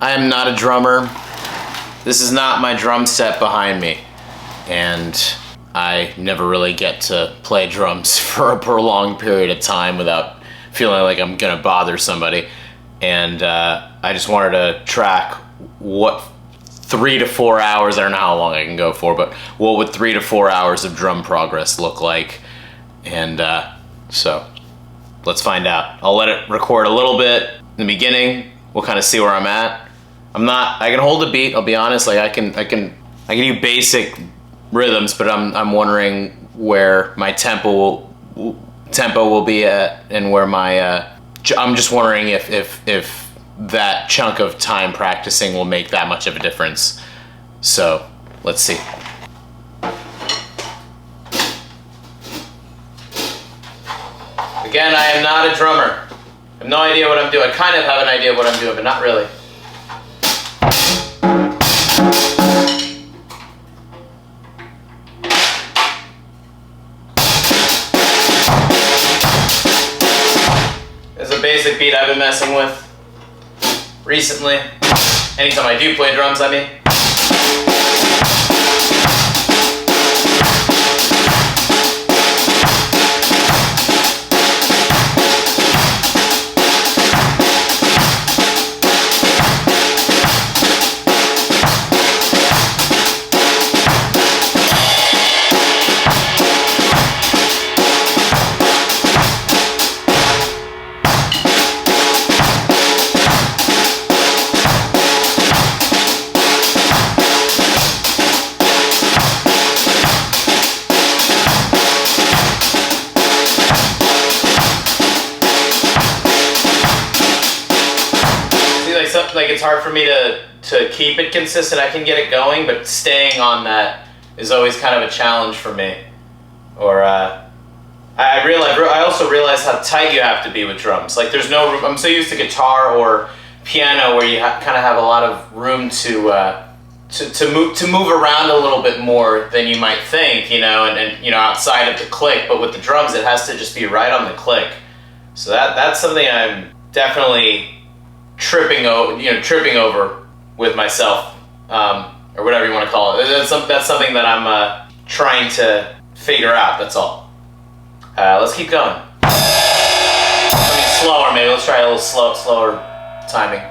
I am not a drummer. This is not my drum set behind me. And I never really get to play drums for a prolonged period of time without feeling like I'm gonna bother somebody. And I just wanted to track what 3 to 4 hours, I don't know how long I can go for, but what would 3 to 4 hours of drum progress look like? And so let's find out. I'll let it record a little bit in the beginning. We'll kind of see where I'm at. I can hold a beat, I'll be honest. Like I can do basic rhythms, but I'm wondering where my tempo will be at, and where my I'm just wondering if that chunk of time practicing will make that much of a difference. So let's see. Again, I am not a drummer. I have no idea what I'm doing. I kind of have an idea what I'm doing, but not really. There's a basic beat I've been messing with recently. Anytime I do play drums, I mean. Like it's hard for me to keep it consistent. I can get it going, but staying on that is always kind of a challenge for me. Or I also realize how tight you have to be with drums. Like there's no room. I'm so used to guitar or piano where you kind of have a lot of room to move around a little bit more than you might think, you know, and you know, outside of the click. But with the drums, it has to just be right on the click. So that's something I'm definitely tripping over with myself, or whatever you want to call it. That's something that I'm trying to figure out. That's all. Let's keep going. I mean, slower maybe. Let's try a little slower timing.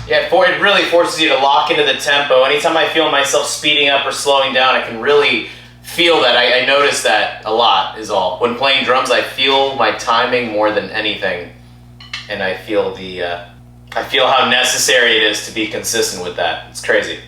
Yeah, it really forces you to lock into the tempo. Anytime I feel myself speeding up or slowing down, I can really feel that. I notice that a lot is all. When playing drums, I feel my timing more than anything. And I feel how necessary it is to be consistent with that. It's crazy.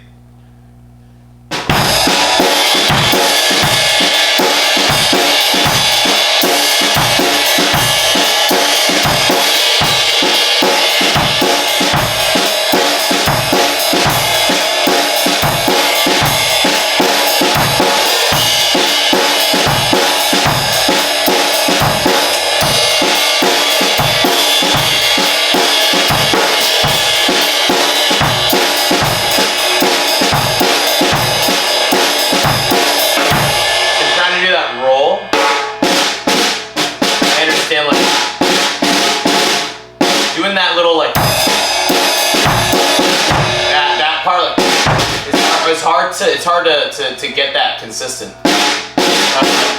Doing that little like that part, like it's hard to get that consistent.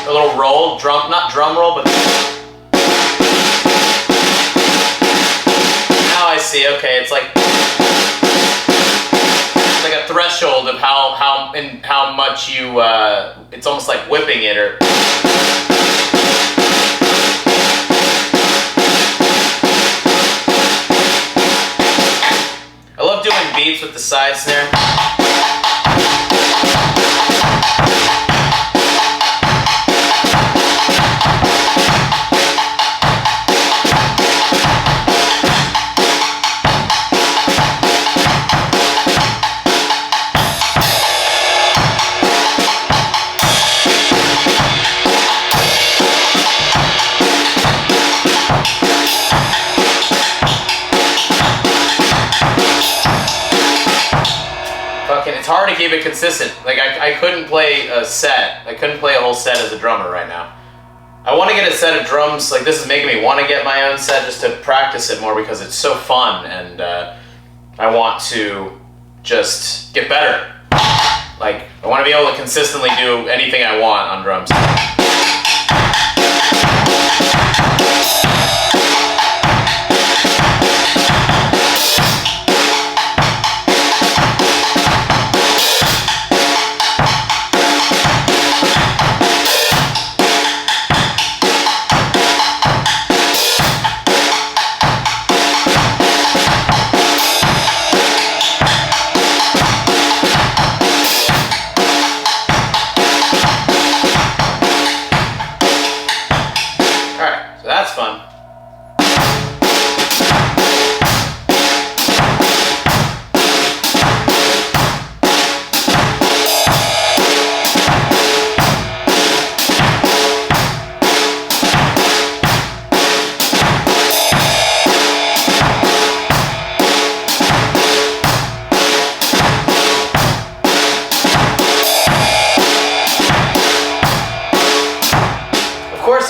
A little roll, not drum roll, but now I see. Okay, it's like a threshold of how much you. It's almost like whipping it, or. I love doing beats with the side snare. It's hard to keep it consistent. Like, I couldn't play a set. I couldn't play a whole set as a drummer right now. I want to get a set of drums. Like, this is making me want to get my own set just to practice it more because it's so fun, and I want to just get better. Like, I want to be able to consistently do anything I want on drums. That's fun.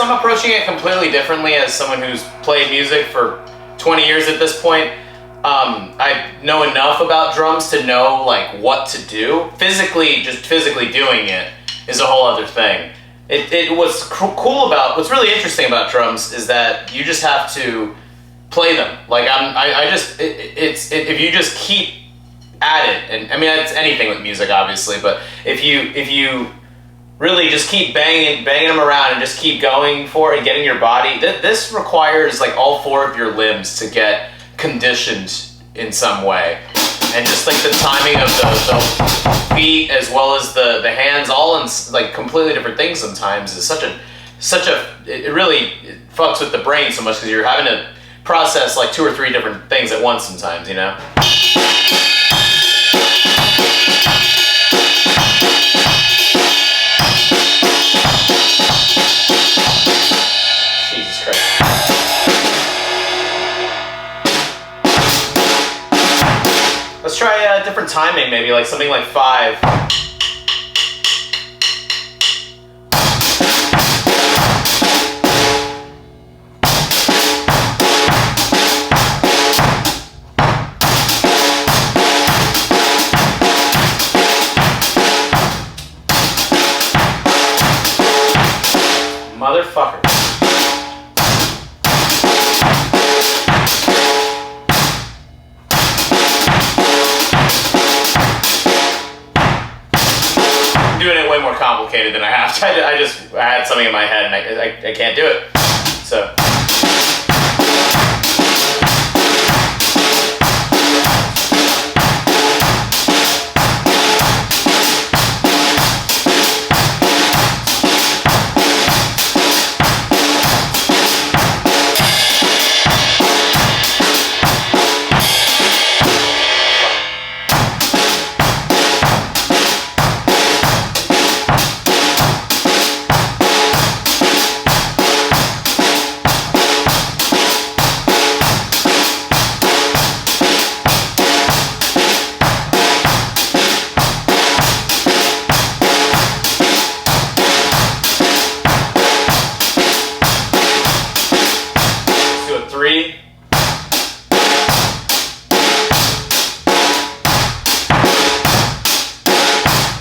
I'm approaching it completely differently as someone who's played music for 20 years at this point. I know enough about drums to know like what to do. Just physically doing it is a whole other thing. What's cool about, what's really interesting about drums is that you just have to play them. Like if you just keep at it, and I mean it's anything with music obviously, but if you really just keep banging them around and just keep going for it and getting your body. This requires like all four of your limbs to get conditioned in some way. And just like the timing of the feet as well as the hands, all in like completely different things sometimes is it really fucks with the brain so much because you're having to process like 2 or 3 different things at once sometimes, you know? Let's try a different timing, maybe like something like 5. Motherfucker. Doing it way more complicated than I have to. I had something in my head and I can't do it. So.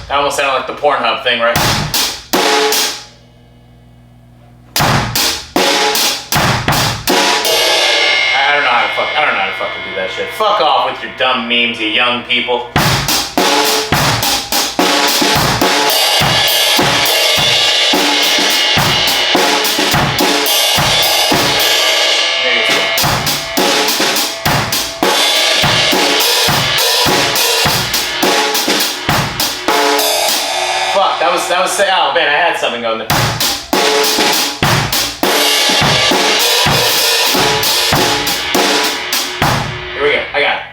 That almost sounded like the Pornhub thing, right? I don't know how to fucking do that shit. Fuck off with your dumb memes, you young people. say, oh man, I had something going there. Here we go, I got it.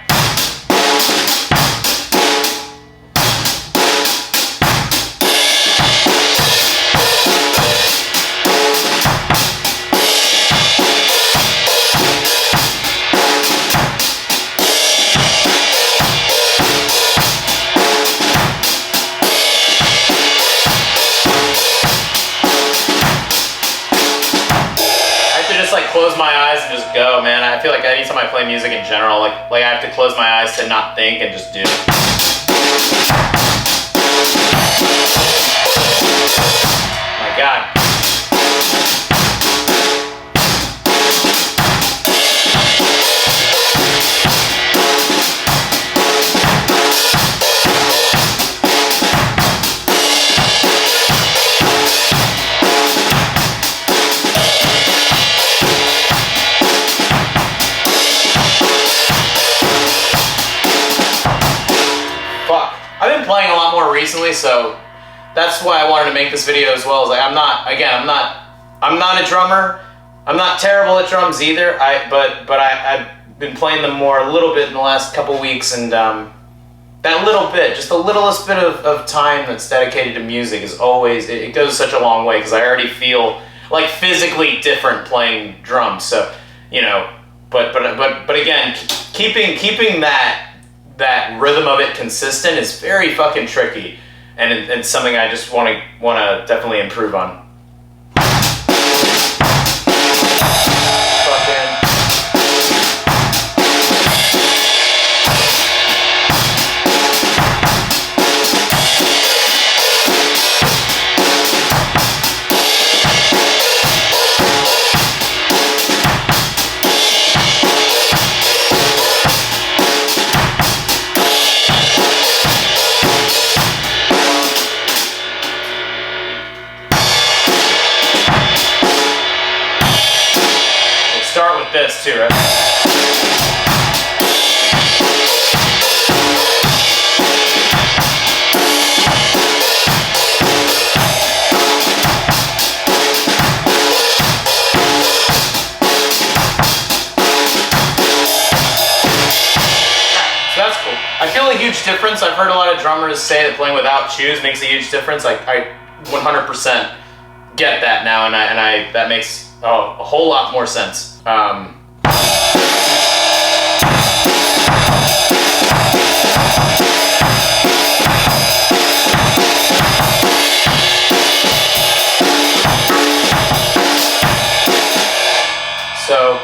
Close my eyes and just go, man. I feel like anytime I play music in general, like I have to close my eyes to not think and just do. My God. Playing a lot more recently, so that's why I wanted to make this video as well. Is like I'm not a drummer. I'm not terrible at drums either. But I've been playing them more a little bit in the last couple weeks, and that little bit, just the littlest bit of time that's dedicated to music is always, it goes such a long way, because I already feel like physically different playing drums. So, you know, but again, keeping that rhythm of it consistent is very fucking tricky, and it's something I just want to definitely improve on. Start with this too, right? So that's cool. I feel a huge difference. I've heard a lot of drummers say that playing without chews makes a huge difference. I 100% get that now, and that makes a whole lot more sense. So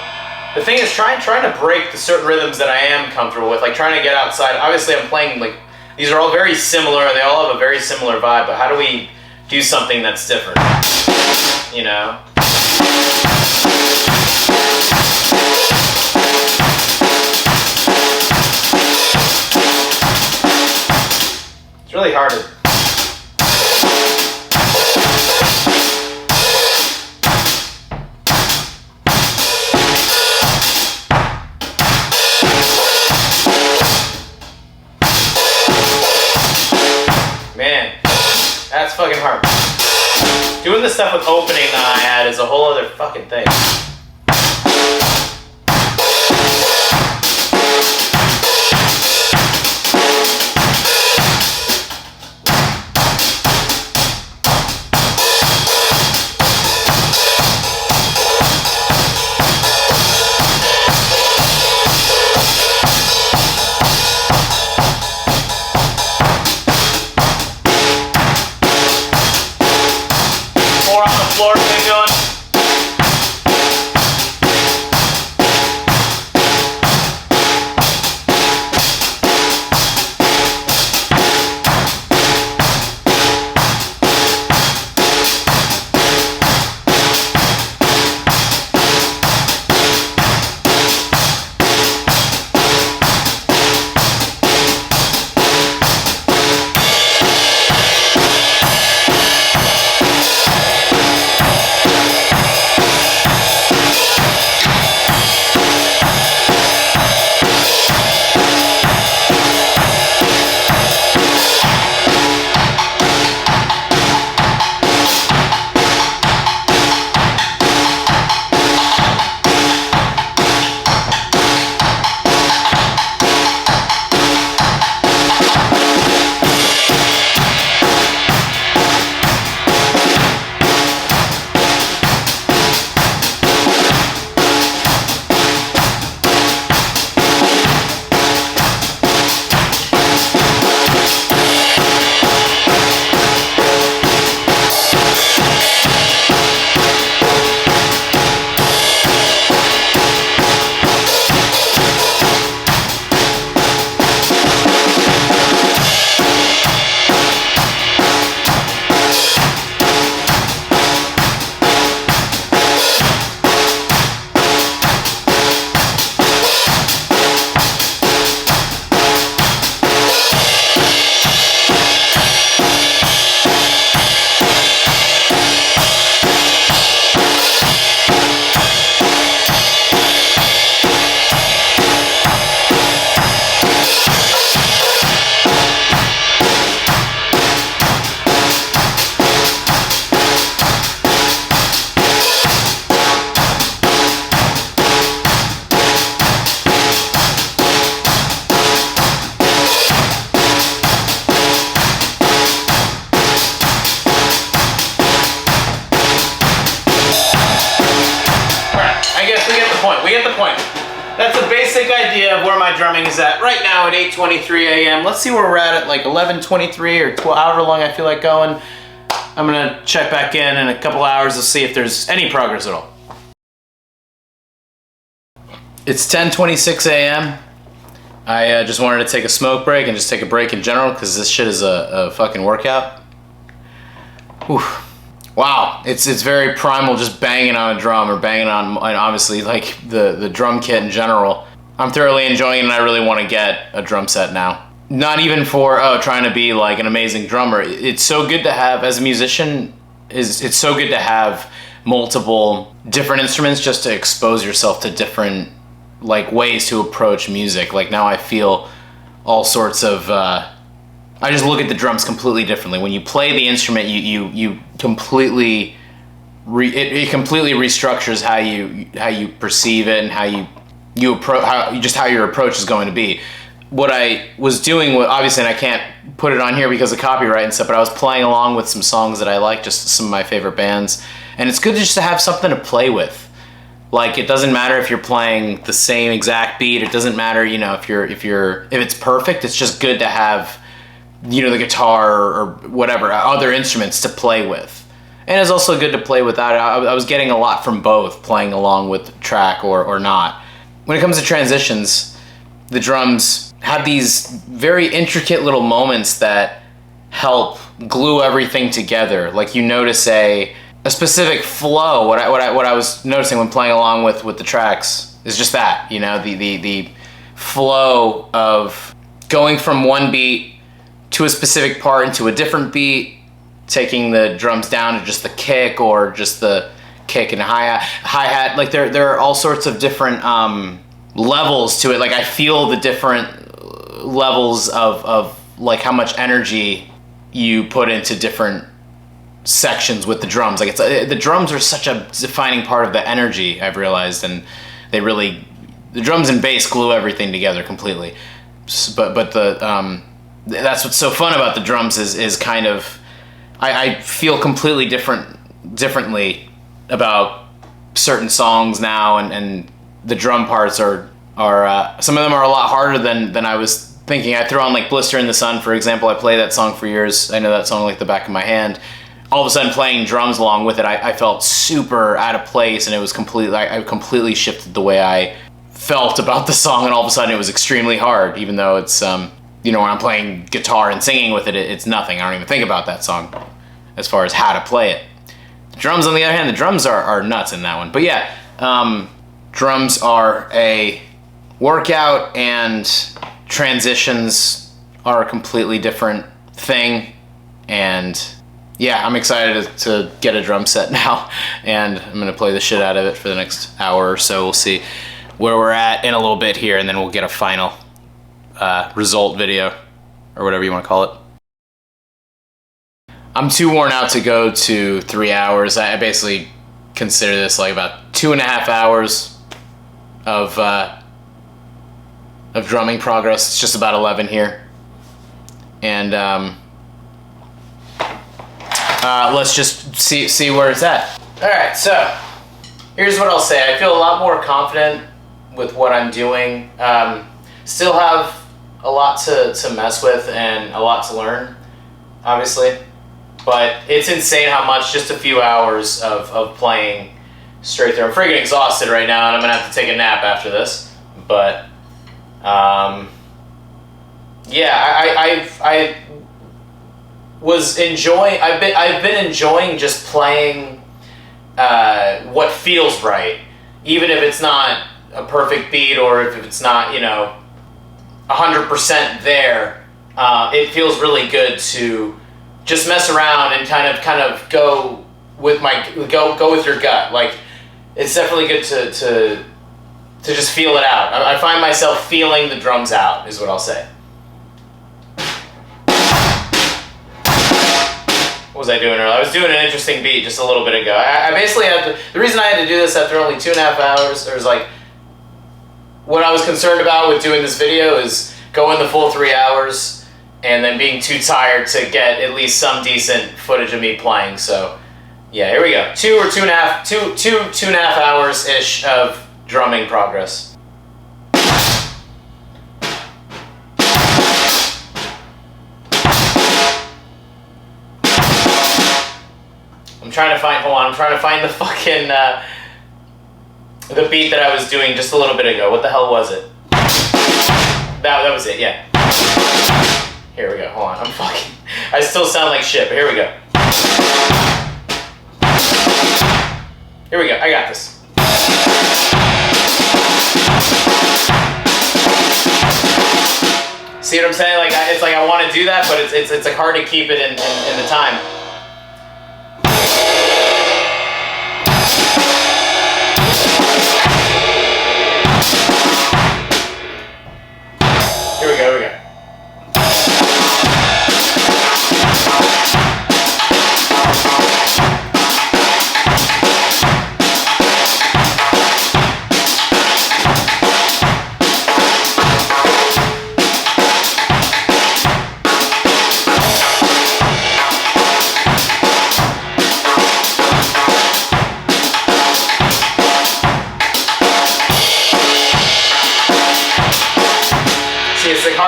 the thing is trying to break the certain rhythms that I am comfortable with, like trying to get outside. Obviously I'm playing, like, these are all very similar, they all have a very similar vibe, but how do we do something that's different, you know? It's really hard to... Man, that's fucking hard. Doing the stuff with opening that I had is a whole other fucking thing. Floor thing going. basic idea of where my drumming is at right now at 8:23 a.m. Let's see where we're at like 11:23 or 12, however long I feel like going. I'm gonna check back in a couple hours to see if there's any progress at all. It's 10:26 a.m. I just wanted to take a smoke break and just take a break in general because this shit is a fucking workout. Whew. Wow, it's very primal just banging on a drum or banging on, and obviously like the drum kit in general. I'm thoroughly enjoying it and I really want to get a drum set now. Not even for trying to be like an amazing drummer. It's so good to have, as a musician, it's so good to have multiple different instruments just to expose yourself to different like ways to approach music. Like now I feel all sorts of I just look at the drums completely differently. When you play the instrument, you completely it completely restructures how you perceive it and how you approach how your approach is going to be. What I was doing, obviously, and I can't put it on here because of copyright and stuff, but I was playing along with some songs that I like, just some of my favorite bands, and it's good just to have something to play with. Like, it doesn't matter if you're playing the same exact beat. It doesn't matter, you know, if it's perfect. It's just good to have, you know, the guitar or whatever other instruments to play with. And it's also good to play without. I was getting a lot from both, playing along with track or not. When it comes to transitions, the drums have these very intricate little moments that help glue everything together. Like, you notice a specific flow. What I was noticing when playing along with the tracks is just that, you know, the flow of going from one beat to a specific part into a different beat, taking the drums down to just the kick or just the kick and hi-hat. Like there are all sorts of different levels to it. Like I feel the different levels of like how much energy you put into different sections with the drums. Like the drums are such a defining part of the energy, I've realized, and the drums and bass glue everything together completely. But that's what's so fun about the drums is kind of I feel completely differently about certain songs now, and the drum parts are some of them are a lot harder than I was thinking. I threw on like Blister in the Sun, for example. I played that song for years. I know that song like the back of my hand. All of a sudden playing drums along with it, I felt super out of place, and it was I completely shifted the way I felt about the song, and all of a sudden it was extremely hard, even though it's you know, when I'm playing guitar and singing with it, it's nothing. I don't even think about that song as far as how to play it. The drums, on the other hand, the drums are nuts in that one. But yeah, drums are a workout, and transitions are a completely different thing. And yeah, I'm excited to get a drum set now, and I'm gonna play the shit out of it for the next hour or so. We'll see where we're at in a little bit here, and then we'll get a final result video, or whatever you want to call it. I'm too worn out to go to 3 hours. I basically consider this like about 2.5 hours of drumming progress. It's just about 11 here, and let's just see where it's at. All right, so here's what I'll say. I feel a lot more confident with what I'm doing. Still have a lot to mess with and a lot to learn, obviously. But it's insane how much just a few hours of playing straight through. I'm freaking exhausted right now, and I'm gonna have to take a nap after this. But yeah, I was enjoying. I've been enjoying just playing what feels right, even if it's not a perfect beat or if it's not, you know, 100% there. It feels really good to just mess around and kind of go with go with your gut. Like, it's definitely good to just feel it out. I find myself feeling the drums out, is what I'll say. What was I doing earlier? I was doing an interesting beat just a little bit ago. I basically had to, the reason I had to do this after only 2.5 hours, there's like, what I was concerned about with doing this video is going the full 3 hours and then being too tired to get at least some decent footage of me playing. So yeah, here we go. 2.5 hours-ish of drumming progress. trying to find, hold on, I'm trying to find the fucking, the beat that I was doing just a little bit ago. What the hell was it? That was it, yeah. Here we go, hold on, I still sound like shit, but here we go. Here we go, I got this. See what I'm saying? Like, it's like I want to do that, but it's like hard to keep it in the time. Here we go, here we go.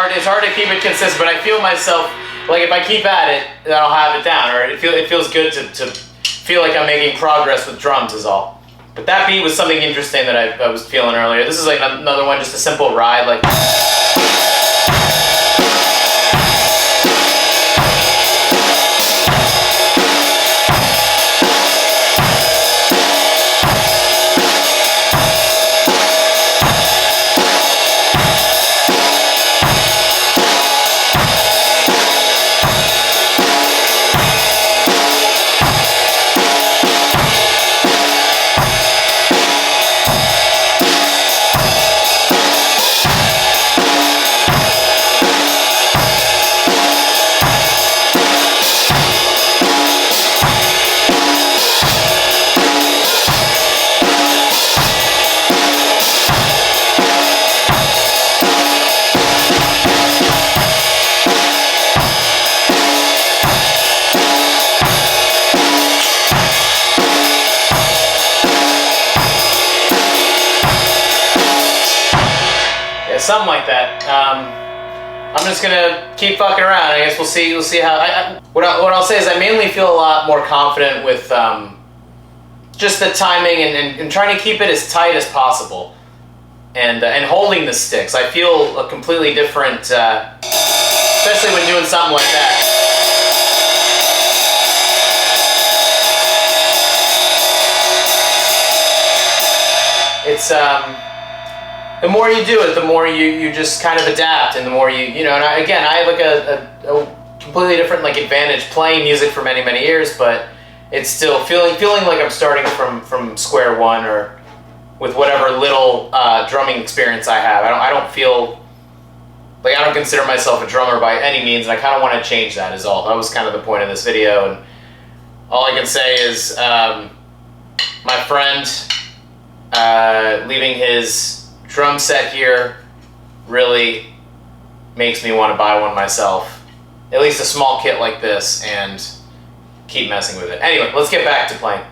It's hard to keep it consistent, but I feel myself, like if I keep at it, then I'll have it down, or it feels good to feel like I'm making progress with drums is all. But that beat was something interesting that I was feeling earlier. This is like another one, just a simple ride, like... Something like that. I'm just gonna keep fucking around. I guess we'll see how. What I'll say is I mainly feel a lot more confident with just the timing and trying to keep it as tight as possible, and holding the sticks. I feel a completely different, especially when doing something like that. It's the more you do it, the more you just kind of adapt, and the more you know. And I have like a completely different like advantage playing music for many years, but it's still feeling like I'm starting from square one, or with whatever little drumming experience I have. I don't feel like, I don't consider myself a drummer by any means, and I kind of want to change that. Is all. That was kind of the point of this video, and all I can say is my friend leaving his drum set here really makes me want to buy one myself, at least a small kit like this, and keep messing with it. Anyway, let's get back to playing.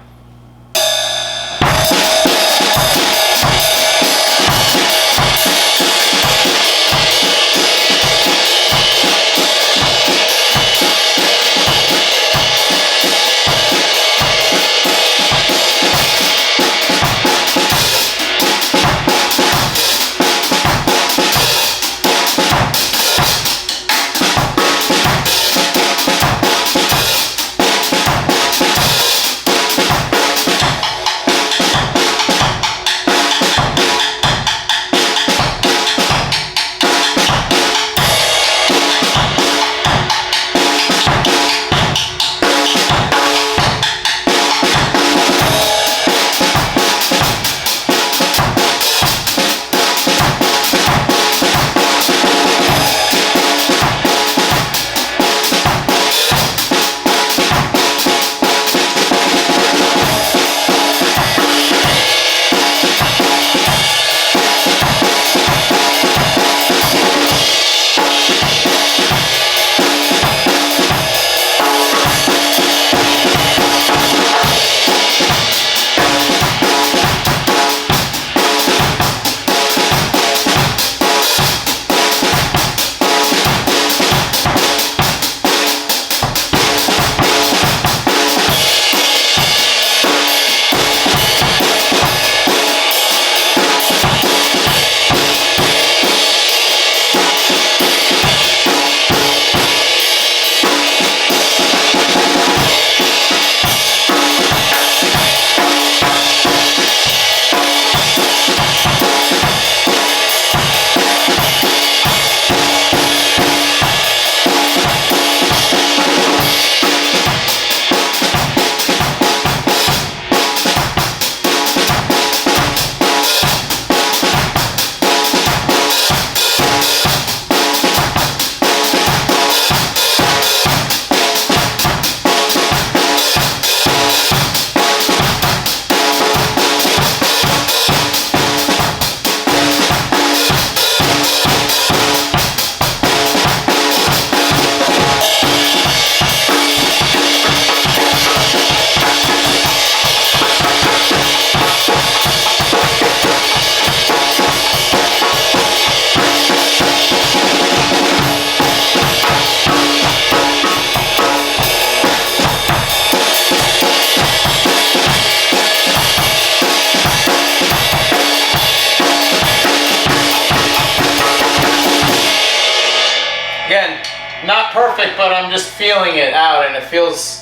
perfect, but I'm just feeling it out, and it feels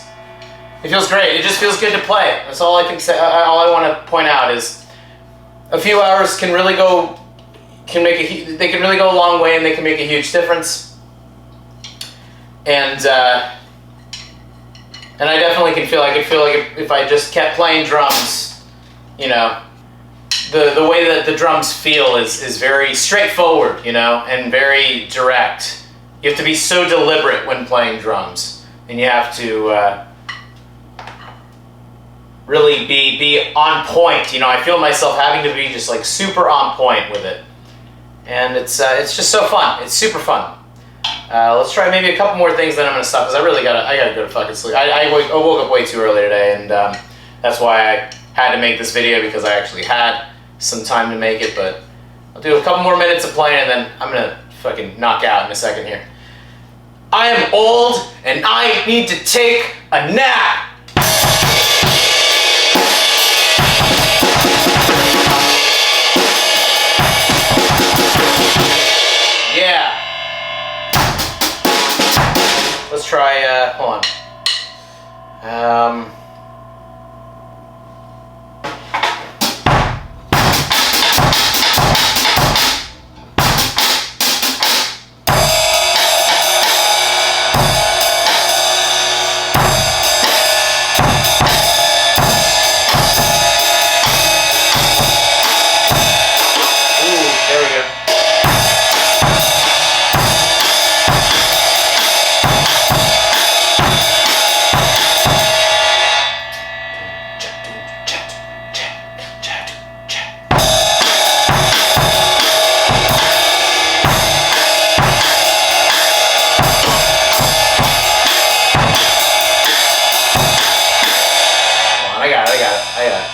great. It just feels good to play. That's all I can say. All I want to point out is a few hours can really go, they can really go a long way, and they can make a huge difference. And I definitely can feel. I could feel like if I just kept playing drums, you know, the way that the drums feel is very straightforward, you know, and very direct. You have to be so deliberate when playing drums, and you have to really be on point. You know, I feel myself having to be just like super on point with it, and it's just so fun. It's super fun. Let's try maybe a couple more things, then I'm gonna stop because I gotta go to fucking sleep. I woke up way too early today, and that's why I had to make this video, because I actually had some time to make it. But I'll do a couple more minutes of playing, and then I'm gonna fucking knock out in a second here. I am old and I need to take a nap. Yeah. Let's try, hold on.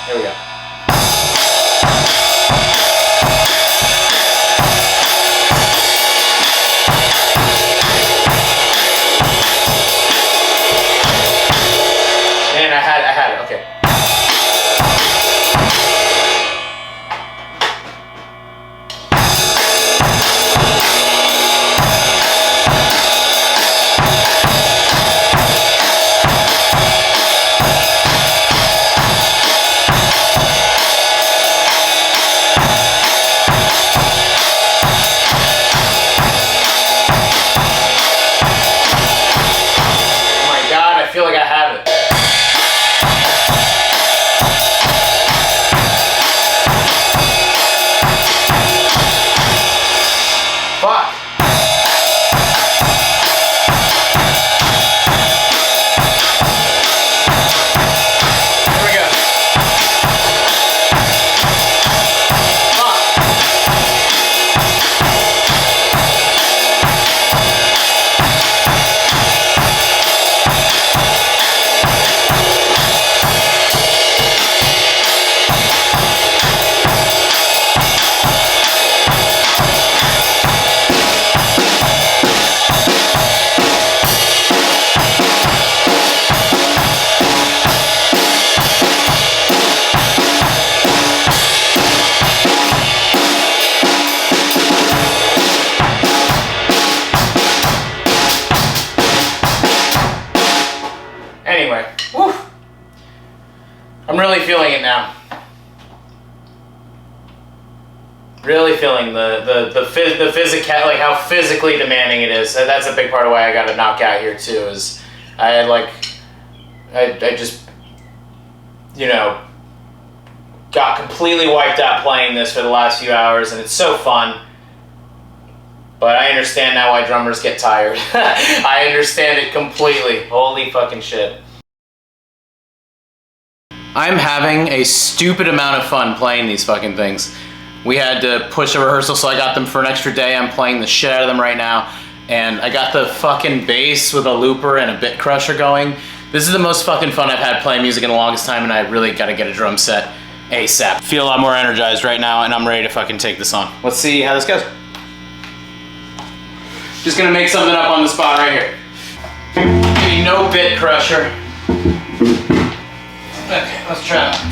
Here we go. And I had it, okay. I feel like I have it. Fuck. Here we go. Fuck. Anyway, whew. I'm really feeling it now. Really feeling the physical, like how physically demanding it is. That's a big part of why I got to knock out here too. Is I had I just, you know, got completely wiped out playing this for the last few hours, and it's so fun. But I understand now why drummers get tired. I understand it completely. Holy fucking shit. I'm having a stupid amount of fun playing these fucking things. We had to push a rehearsal, so I got them for an extra day. I'm playing the shit out of them right now. And I got the fucking bass with a looper and a bit crusher going. This is the most fucking fun I've had playing music in the longest time, and I really gotta get a drum set ASAP. Feel a lot more energized right now, and I'm ready to fucking take this on. Let's see how this goes. Just gonna make something up on the spot right here. Maybe no bit crusher. Okay, let's try that.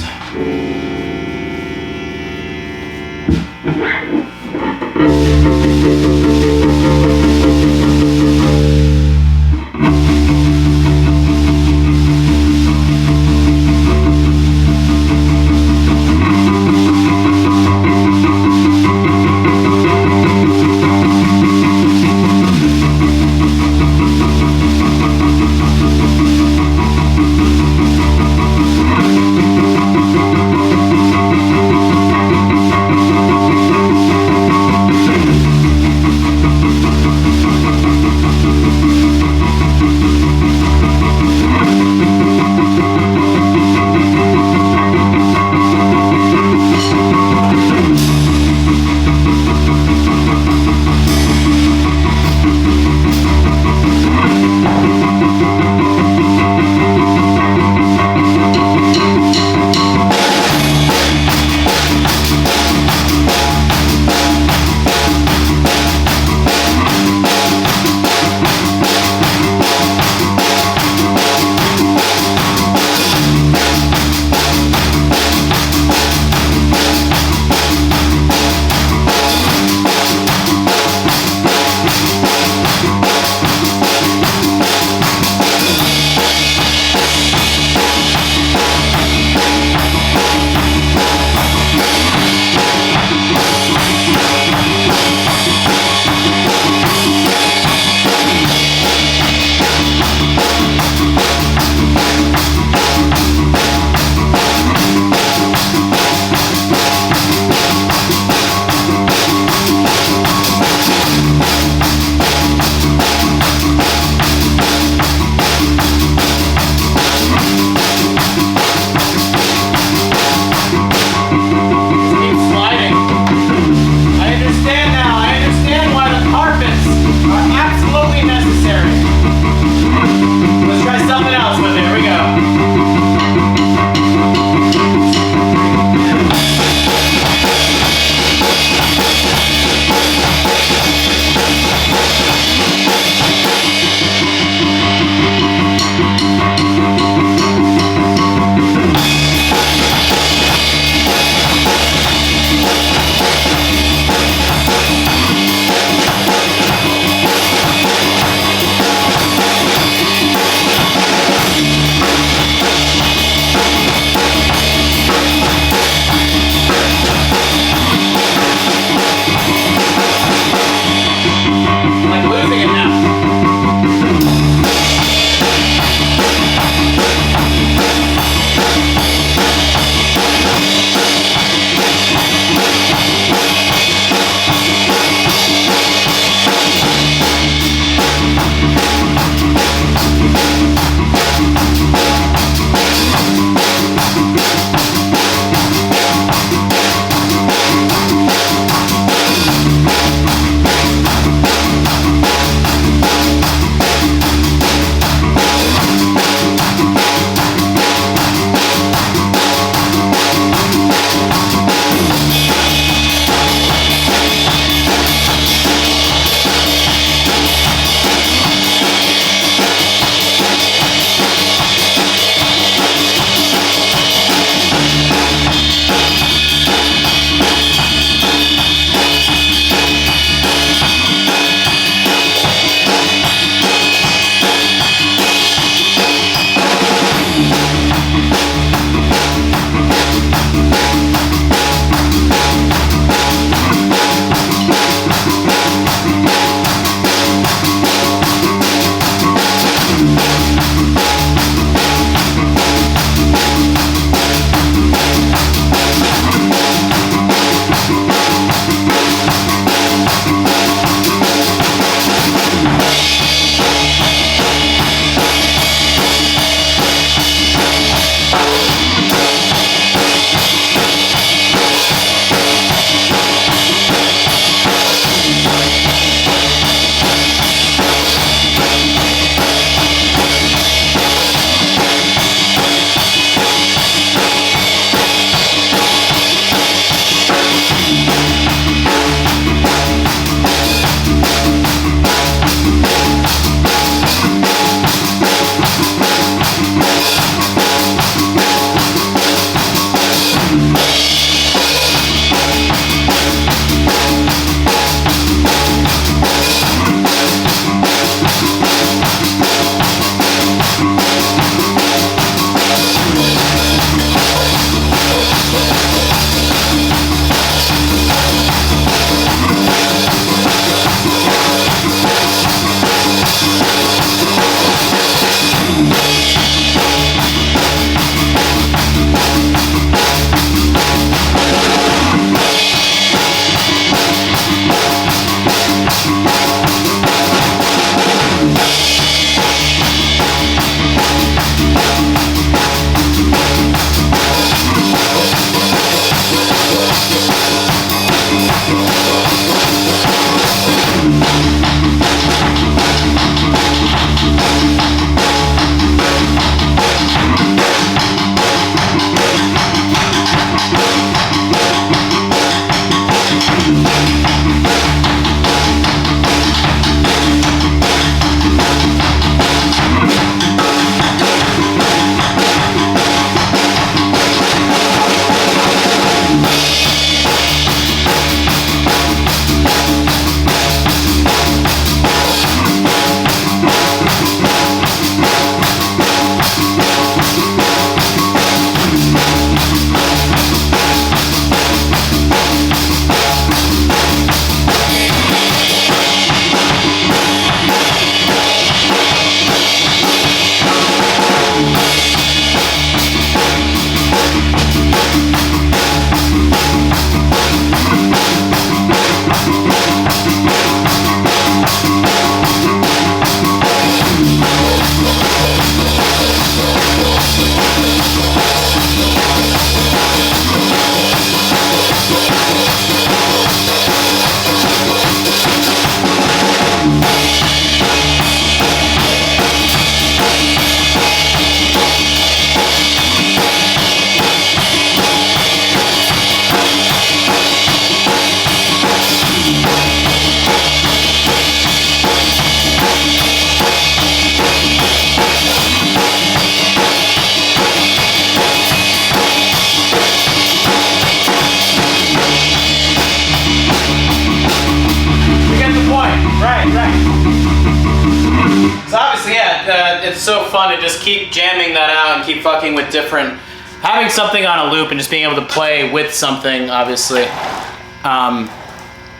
to just keep jamming that out and keep fucking with different, having something on a loop and just being able to play with something, obviously,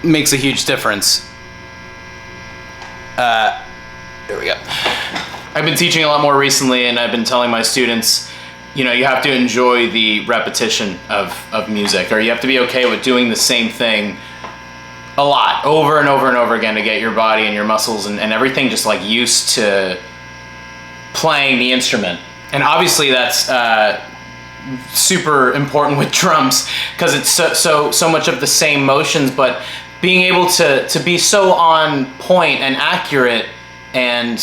makes a huge difference. There we go. I've been teaching a lot more recently, and I've been telling my students, you know, you have to enjoy the repetition of music, or you have to be okay with doing the same thing a lot, over and over and over again, to get your body and your muscles and everything just like used to playing the instrument. And obviously that's super important with drums, because it's so much of the same motions, but being able to be so on point and accurate and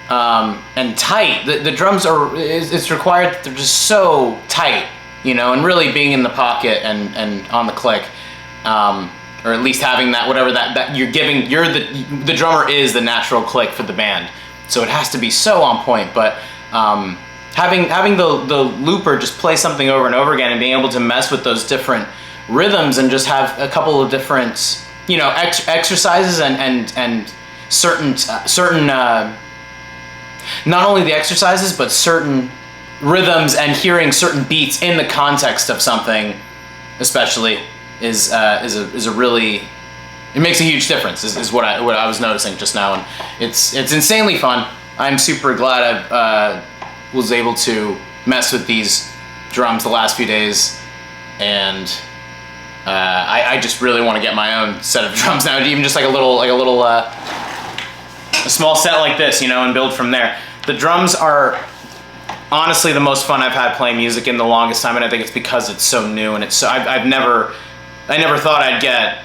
tight. The drums it's required that they're just so tight, you know, and really being in the pocket and on the click, or at least having that, whatever that you're giving, the drummer is the natural click for the band, so it has to be so on point. But having the looper just play something over and over again, and being able to mess with those different rhythms and just have a couple of different, you know, exercises and certain not only the exercises, but certain rhythms, and hearing certain beats in the context of something especially is a really, it makes a huge difference, is what I was noticing just now. And it's insanely fun. I'm super glad I was able to mess with these drums the last few days, and I just really want to get my own set of drums now, even just like a small set like this, you know, and build from there. The drums are honestly the most fun I've had playing music in the longest time, and I think it's because it's so new, and it's so, I never thought I'd get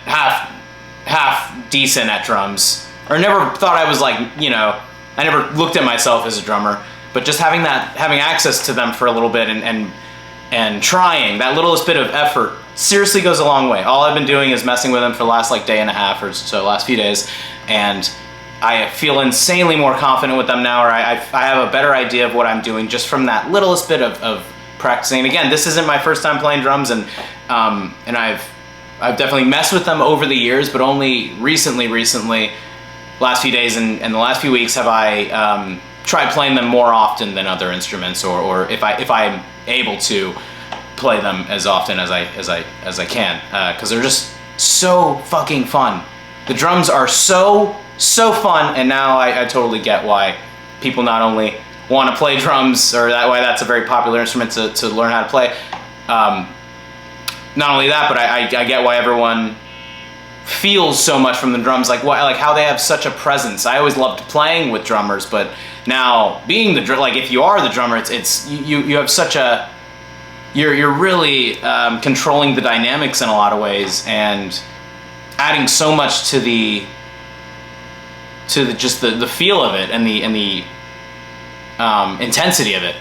half decent at drums, or never thought I was like, you know, I never looked at myself as a drummer, but just having access to them for a little bit and trying that littlest bit of effort seriously goes a long way. All I've been doing is messing with them for the last like day and a half or so, last few days, and I feel insanely more confident with them now, or I have a better idea of what I'm doing just from that littlest bit of practicing. And again, this isn't my first time playing drums, and I've definitely messed with them over the years, but only recently, last few days and the last few weeks have I tried playing them more often than other instruments, or if I'm able to play them as often as I can, because they're just so fucking fun. The drums are so fun, and now I totally get why people not only want to play drums, or why that's a very popular instrument to learn how to play. Not only that, but I get why everyone feels so much from the drums, like how they have such a presence. I always loved playing with drummers, but now being like if you are the drummer, it's you have such a, you're really controlling the dynamics in a lot of ways, and adding so much to the feel of it, and the intensity of it,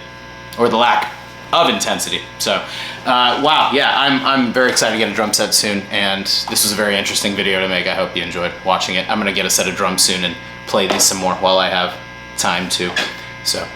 or the lack of intensity. So wow, yeah, I'm very excited to get a drum set soon, and this was a very interesting video to make. I hope you enjoyed watching it. I'm gonna get a set of drums soon and play these some more while I have time to. So